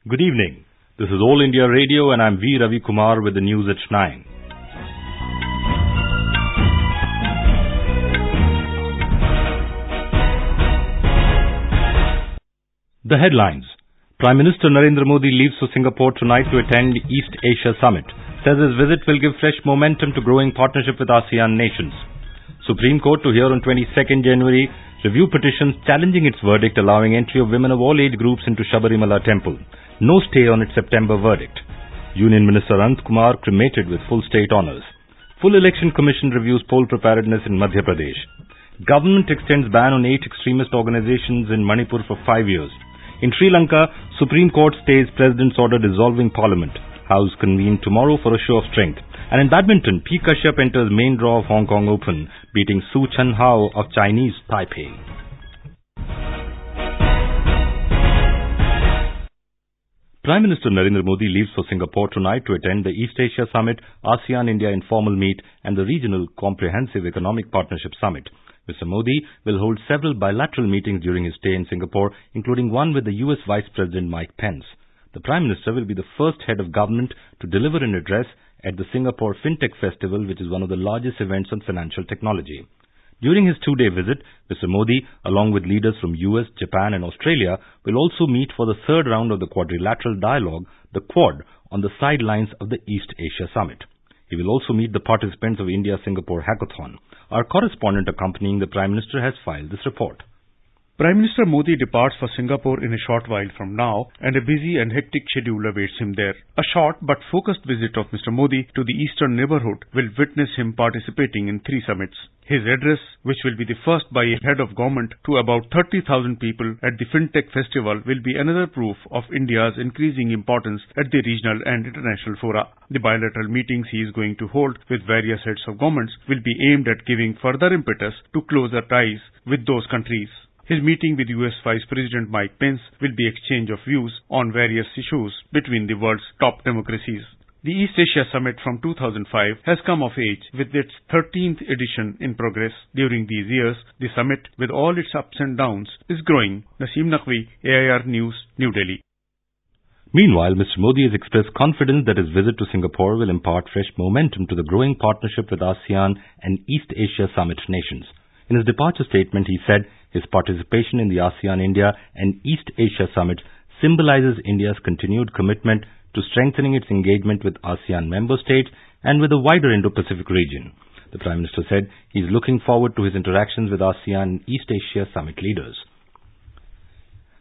Good evening. This is All India Radio and I'm V. Ravi Kumar with the news at 9. The headlines. Prime Minister Narendra Modi leaves for Singapore tonight to attend East Asia Summit. Says his visit will give fresh momentum to growing partnership with ASEAN nations. Supreme Court to hear on 22nd January review petitions challenging its verdict allowing entry of women of all age groups into Sabarimala Temple. No stay on its September verdict. Union Minister Ananth Kumar cremated with full state honours. Full Election Commission reviews poll preparedness in Madhya Pradesh. Government extends ban on 8 extremist organisations in Manipur for 5 years. In Sri Lanka, Supreme Court stays President's order dissolving Parliament. House convened tomorrow for a show of strength. And in Badminton, Kashyap enters main draw of Hong Kong Open, beating Su Chen Hao of Chinese Taipei. Prime Minister Narendra Modi leaves for Singapore tonight to attend the East Asia Summit, ASEAN-India Informal Meet and the Regional Comprehensive Economic Partnership Summit. Mr. Modi will hold several bilateral meetings during his stay in Singapore, including one with the US Vice President Mike Pence. The Prime Minister will be the first head of government to deliver an address at the Singapore FinTech Festival, which is one of the largest events on financial technology. During his 2-day visit, Mr. Modi, along with leaders from US, Japan and Australia, will also meet for the third round of the quadrilateral dialogue, the Quad, on the sidelines of the East Asia Summit. He will also meet the participants of India-Singapore Hackathon. Our correspondent accompanying the Prime Minister has filed this report. Prime Minister Modi departs for Singapore in a short while from now and a busy and hectic schedule awaits him there. A short but focused visit of Mr. Modi to the eastern neighbourhood will witness him participating in 3 summits. His address, which will be the first by a head of government to about 30,000 people at the FinTech Festival, will be another proof of India's increasing importance at the regional and international fora. The bilateral meetings he is going to hold with various heads of governments will be aimed at giving further impetus to closer ties with those countries. His meeting with US Vice President Mike Pence will be exchange of views on various issues between the world's top democracies. The East Asia Summit from 2005 has come of age with its 13th edition in progress. During these years, the summit, with all its ups and downs, is growing. Naseem Naqvi, AIR News, New Delhi. Meanwhile, Mr. Modi has expressed confidence that his visit to Singapore will impart fresh momentum to the growing partnership with ASEAN and East Asia Summit nations. In his departure statement, he said his participation in the ASEAN-India and East Asia Summit symbolizes India's continued commitment to strengthening its engagement with ASEAN member states and with the wider Indo-Pacific region. The Prime Minister said he is looking forward to his interactions with ASEAN and East Asia Summit leaders.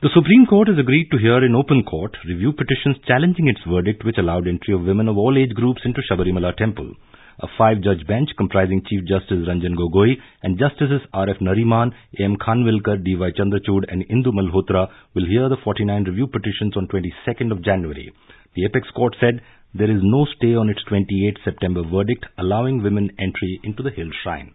The Supreme Court has agreed to hear in open court review petitions challenging its verdict which allowed entry of women of all age groups into Sabarimala Temple. A 5-judge bench comprising Chief Justice Ranjan Gogoi and Justices R.F. Nariman, A.M. Khanwilkar, D.Y. Chandrachud and Indu Malhotra will hear the 49 review petitions on 22nd of January. The Apex Court said there is no stay on its 28 September verdict allowing women entry into the Hill Shrine.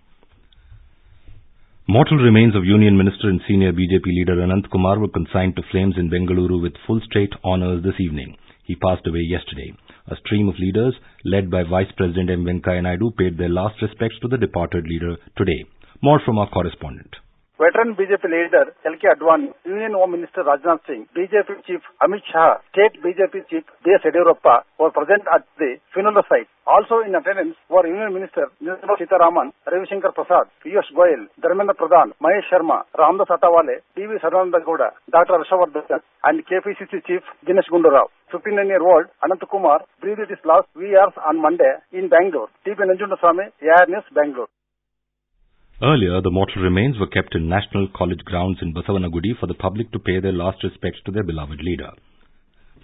Mortal remains of Union Minister and senior BJP leader Ananth Kumar were consigned to flames in Bengaluru with full state honours this evening. He passed away yesterday. A stream of leaders, led by Vice President M. Venkaiah Naidu, paid their last respects to the departed leader today. More from our correspondent. Veteran BJP leader L.K. Advani, Union Home Minister Rajnath Singh, BJP Chief Amit Shah, State BJP Chief B.S. Yediyurappa were present at the funeral site. Also in attendance were Union Minister Nirmala Sitharaman, Ravi Shankar Prasad, Piyush Goyal, Dharmendra Pradhan, Mahesh Sharma, Ramdas Atawale, T.V. Sadananda Gowda, Dr. Harshavardhan and KPCC Chief Dinesh Gundurao. 59-year-old Ananth Kumar breathed his last years on Monday in Bangalore. T.P. Nanjundaswamy, AIR News, Bangalore. Earlier, the mortal remains were kept in National College grounds in Basavanagudi for the public to pay their last respects to their beloved leader.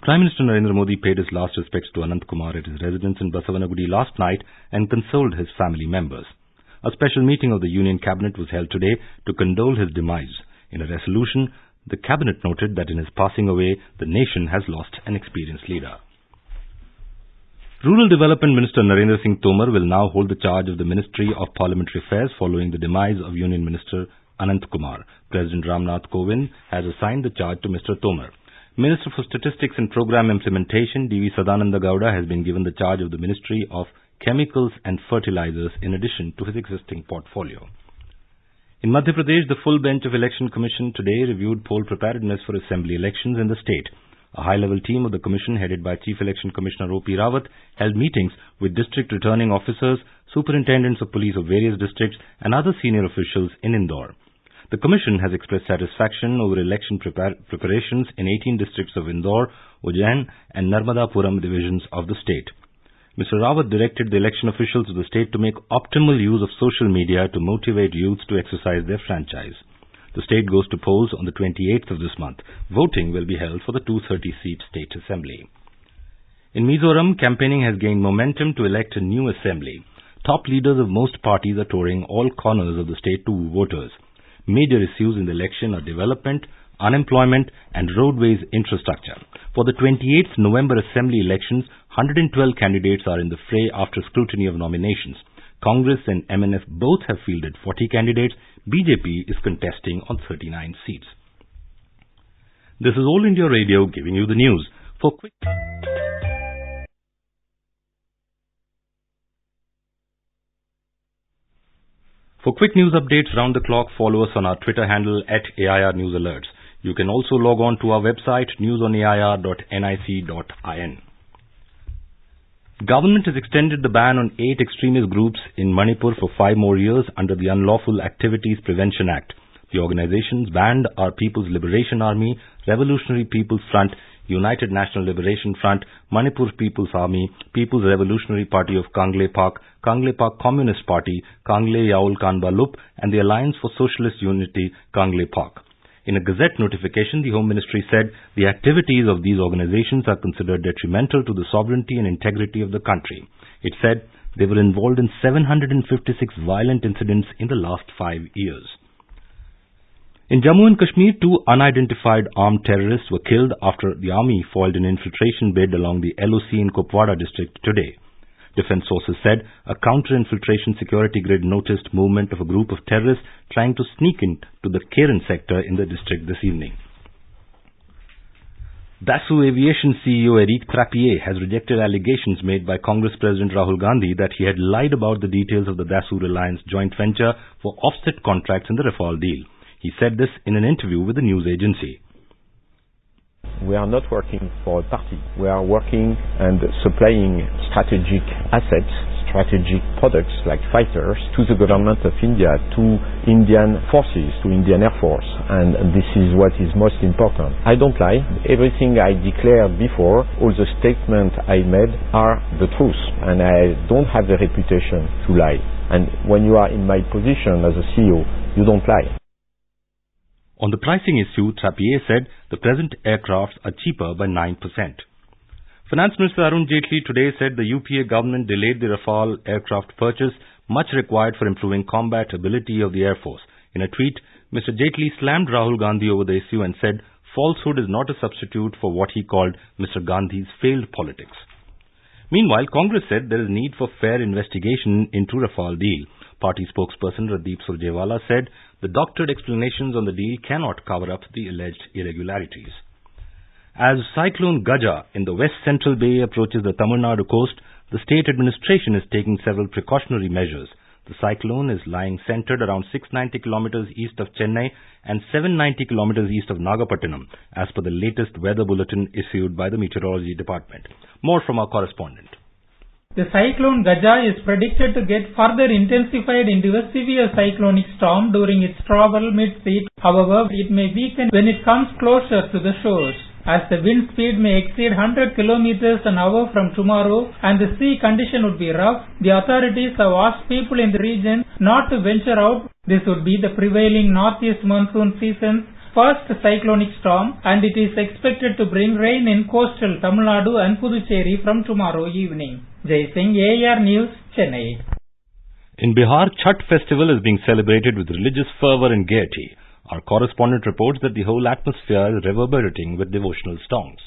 Prime Minister Narendra Modi paid his last respects to Ananth Kumar at his residence in Basavanagudi last night and consoled his family members. A special meeting of the Union Cabinet was held today to condole his demise. In a resolution, the Cabinet noted that in his passing away, the nation has lost an experienced leader. Rural Development Minister Narendra Singh Tomar will now hold the charge of the Ministry of Parliamentary Affairs following the demise of Union Minister Ananth Kumar. President Ramnath Kovind has assigned the charge to Mr. Tomar. Minister for Statistics and Programme Implementation D.V. Sadananda Gowda has been given the charge of the Ministry of Chemicals and Fertilizers in addition to his existing portfolio. In Madhya Pradesh, the full bench of Election Commission today reviewed poll preparedness for assembly elections in the state. A high-level team of the Commission headed by Chief Election Commissioner O.P. Rawat held meetings with district returning officers, superintendents of police of various districts and other senior officials in Indore. The Commission has expressed satisfaction over election preparations in 18 districts of Indore, Ujjain and Narmadapuram divisions of the state. Mr. Rawat directed the election officials of the state to make optimal use of social media to motivate youths to exercise their franchise. The state goes to polls on the 28th of this month. Voting will be held for the 230-seat state assembly. In Mizoram, campaigning has gained momentum to elect a new assembly. Top leaders of most parties are touring all corners of the state to woo voters. Major issues in the election are development, unemployment and roadways infrastructure. For the 28th November assembly elections, 112 candidates are in the fray after scrutiny of nominations. Congress and MNF both have fielded 40 candidates. BJP is contesting on 39 seats. This is All India Radio giving you the news. For quick news updates round the clock, follow us on our Twitter handle @AIR News Alerts. You can also log on to our website newsonair.nic.in. Government has extended the ban on 8 extremist groups in Manipur for 5 more years under the Unlawful Activities Prevention Act. The organizations banned are People's Liberation Army, Revolutionary People's Front, United National Liberation Front, Manipur People's Army, People's Revolutionary Party of Kangle Pak Communist Party, Kangle Yaul Kanba Lup, and the Alliance for Socialist Unity, Kangle Pak. In a Gazette notification, the Home Ministry said the activities of these organizations are considered detrimental to the sovereignty and integrity of the country. It said they were involved in 756 violent incidents in the last 5 years. In Jammu and Kashmir, 2 unidentified armed terrorists were killed after the army foiled an infiltration bid along the LOC in Kupwara district today. Defense sources said a counter-infiltration security grid noticed movement of a group of terrorists trying to sneak into the Keren sector in the district this evening. Dassault Aviation CEO Eric Trappier has rejected allegations made by Congress President Rahul Gandhi that he had lied about the details of the Dassault Reliance joint venture for offset contracts in the Rafale deal. He said this in an interview with the news agency. We are not working for a party. We are working and supplying strategic assets, strategic products like fighters to the government of India, to Indian forces, to Indian Air Force. And this is what is most important. I don't lie. Everything I declared before, all the statements I made are the truth. And I don't have the reputation to lie. And when you are in my position as a CEO, you don't lie. On the pricing issue, Trappier said the present aircrafts are cheaper by 9%. Finance Minister Arun Jaitley today said the UPA government delayed the Rafale aircraft purchase, much required for improving combat ability of the Air Force. In a tweet, Mr. Jaitley slammed Rahul Gandhi over the issue and said falsehood is not a substitute for what he called Mr. Gandhi's failed politics. Meanwhile, Congress said there is need for fair investigation into Rafale deal. Party spokesperson Randeep Surjewala said the doctored explanations on the deal cannot cover up the alleged irregularities. As Cyclone Gaja in the West Central Bay approaches the Tamil Nadu coast, the state administration is taking several precautionary measures. The cyclone is lying centered around 690 kilometers east of Chennai and 790 kilometers east of Nagapattinam, as per the latest weather bulletin issued by the Meteorology Department. More from our correspondent. The cyclone Gaja is predicted to get further intensified into a severe cyclonic storm during its travel mid-sea. However, it may weaken when it comes closer to the shores. As the wind speed may exceed 100 kilometers an hour from tomorrow and the sea condition would be rough, the authorities have asked people in the region not to venture out. This would be the prevailing northeast monsoon season's first cyclonic storm, and it is expected to bring rain in coastal Tamil Nadu and Puducherry from tomorrow evening. Jai Singh, AIR News, Chennai. In Bihar, Chhath festival is being celebrated with religious fervor and gaiety. Our correspondent reports that the whole atmosphere is reverberating with devotional songs.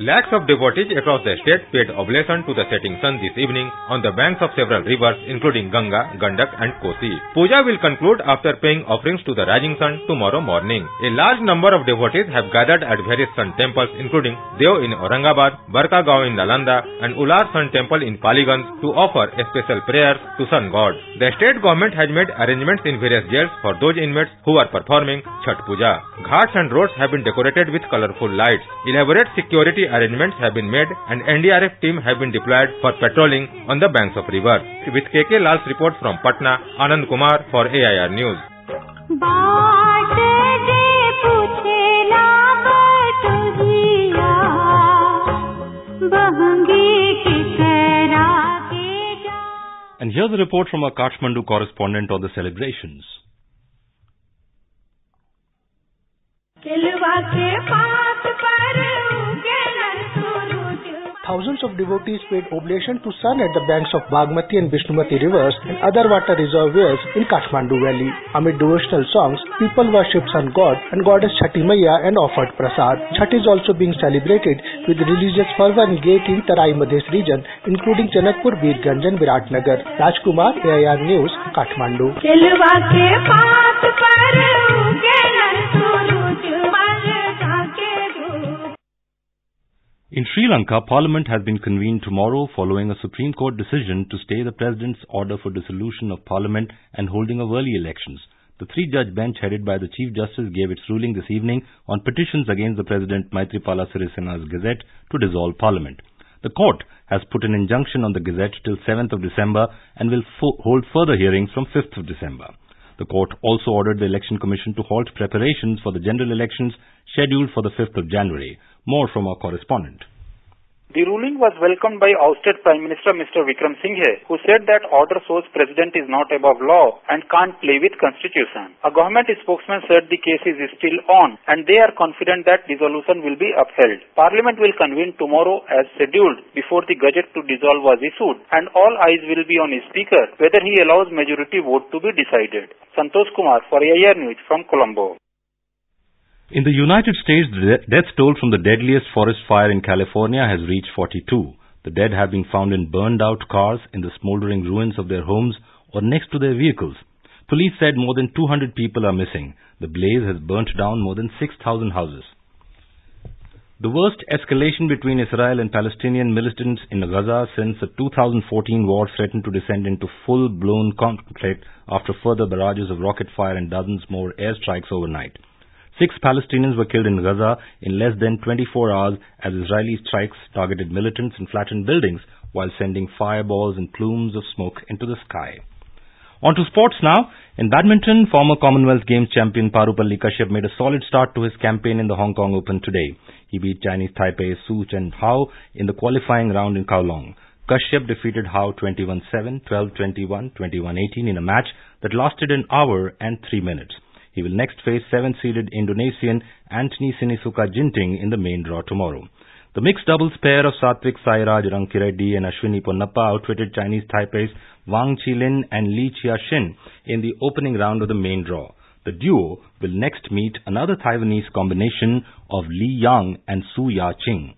Lakhs of devotees across the state paid oblation to the setting sun this evening on the banks of several rivers including Ganga, Gandak and Kosi. Puja will conclude after paying offerings to the rising sun tomorrow morning. A large number of devotees have gathered at various sun temples including Deo in Aurangabad, Barkagaon in Nalanda and Ular Sun Temple in Paliganj to offer a special prayers to sun god. The state government has made arrangements in various jails for those inmates who are performing Chhath Puja. Ghats and roads have been decorated with colorful lights. Elaborate security arrangements have been made and NDRF team have been deployed for patrolling on the banks of river. With KK Lal's report from Patna, Ananth Kumar for AIR News. And here's a report from our Kathmandu correspondent on the celebrations. Thousands of devotees paid oblation to sun at the banks of Bagmati and Vishnumati rivers and other water reservoirs in Kathmandu Valley. Amid devotional songs, people worshipped sun god and goddess Chhati Maiya and offered prasad. Chhath is also being celebrated with religious fervor and gaiety in Tarai Madhesh region, including Janakpur, Birganj and Viratnagar. Rajkumar, AIR News, Kathmandu. In Sri Lanka, Parliament has been convened tomorrow following a Supreme Court decision to stay the President's order for dissolution of Parliament and holding of early elections. The three-judge bench headed by the Chief Justice gave its ruling this evening on petitions against the President Maithripala Sirisena's Gazette to dissolve Parliament. The court has put an injunction on the Gazette till 7th of December and will hold further hearings from 5th of December. The court also ordered the Election Commission to halt preparations for the general elections scheduled for the 5th of January. More from our correspondent. The ruling was welcomed by ousted Prime Minister Mr. Vikram Singhe, who said that order shows President is not above law and can't play with Constitution. A government spokesman said the case is still on and they are confident that dissolution will be upheld. Parliament will convene tomorrow as scheduled before the Gazette to dissolve was issued and all eyes will be on his Speaker whether he allows majority vote to be decided. Santosh Kumar for AIR News from Colombo. In the United States, the death toll from the deadliest forest fire in California has reached 42. The dead have been found in burned-out cars, in the smoldering ruins of their homes, or next to their vehicles. Police said more than 200 people are missing. The blaze has burnt down more than 6,000 houses. The worst escalation between Israel and Palestinian militants in Gaza since the 2014 war threatened to descend into full-blown conflict after further barrages of rocket fire and dozens more airstrikes overnight. 6 Palestinians were killed in Gaza in less than 24 hours as Israeli strikes targeted militants and flattened buildings while sending fireballs and plumes of smoke into the sky. On to sports now. In badminton, former Commonwealth Games champion Parupalli Kashyap made a solid start to his campaign in the Hong Kong Open today. He beat Chinese Taipei's Su Chen Hao in the qualifying round in Kowloon. Kashyap defeated Hao 21-7, 12-21, 21-18 in a match that lasted an hour and 3 minutes. He will next face 7th-seeded Indonesian Anthony Sinisuka Ginting in the main draw tomorrow. The mixed doubles pair of Satvik Sairaj Rankireddy and Ashwini Ponnappa outwitted Chinese Taipei's Wang Qilin and Li Chia-shin in the opening round of the main draw. The duo will next meet another Taiwanese combination of Li Yang and Su Ya-ching.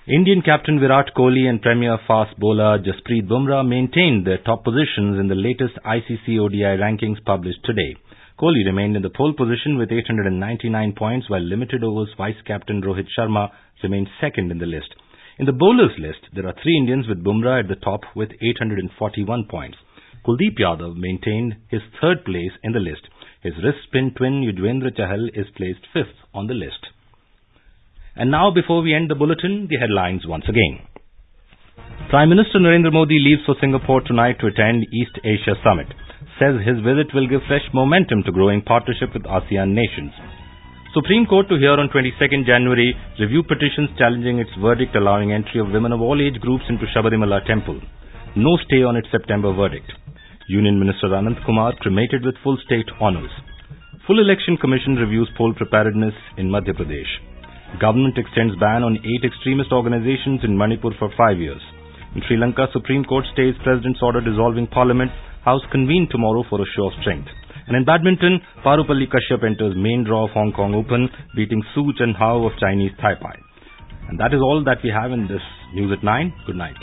Indian captain Virat Kohli and premier fast bowler Jasprit Bumrah maintained their top positions in the latest ICC ODI rankings published today. Kohli remained in the pole position with 899 points, while limited overs vice-captain Rohit Sharma remained second in the list. In the bowlers list, there are 3 Indians with Bumrah at the top with 841 points. Kuldeep Yadav maintained his 3rd place in the list. His wrist-spin twin Yuzvendra Chahal is placed 5th on the list. And now, before we end the bulletin, the headlines once again. Prime Minister Narendra Modi leaves for Singapore tonight to attend East Asia Summit. Says his visit will give fresh momentum to growing partnership with ASEAN nations. Supreme Court to hear on 22nd January review petitions challenging its verdict allowing entry of women of all age groups into Sabarimala Temple. No stay on its September verdict. Union Minister Ananth Kumar cremated with full state honours. Full Election Commission reviews poll preparedness in Madhya Pradesh. Government extends ban on 8 extremist organizations in Manipur for 5 years. In Sri Lanka, Supreme Court stays President's order dissolving Parliament. House convened tomorrow for a show of strength. And in badminton, Parupalli Kashyap enters main draw of Hong Kong Open, beating Su Chen Hao of Chinese Taipei. And that is all that we have in this News at 9. Good night.